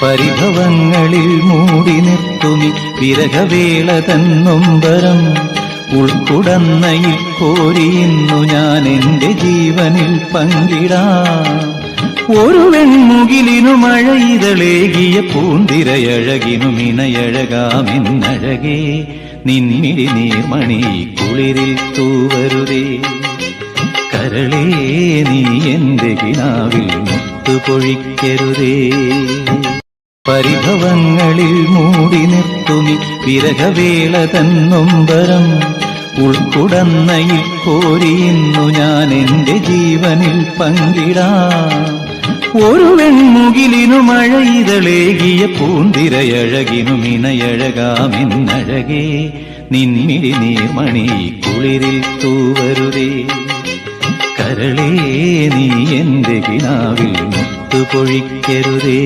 പരിഭവങ്ങളിൽ മൂടി നിർത്തുമി വിരഹവേള തന്നൊമ്പരം ഉൾക്കുടന്നയിൽ കോരിയുന്നു ഞാൻ എന്റെ ജീവനിൽ പങ്കിടാം. ഒരു വെൺമുകിലിനു മഴയിതളേകിയ പൂന്തിരയഴകിനും ഇണയഴകാമെന്നഴകേ നിൻമിഴി നീർമണി കുളിരിൽ തൂവരുതേ. കരളേ നീ എന്റെ കിനാവിൽ മുത്തുപൊഴിക്കരുതേ. പരിഭവങ്ങളിൽ മൂടി നിർത്തുമി വിരഹവേള തന്നൊമ്പരം ഉൾക്കുടന്നയിൽ കോരിയുന്നു ഞാൻ എന്റെ ജീവനിൽ പങ്കിടാം. ഒരു വെൺമുകിലിനു മഴയിതളേകിയ പൂന്തിരയഴകിനും ഇണയഴകാമെന്നഴകേ നിൻമിഴി നീർമണി കുളിരിൽ തൂവരുതേ. കരളേ നീ എന്റെ കിനാവിൽ മുത്തുപൊഴിക്കരുതേ.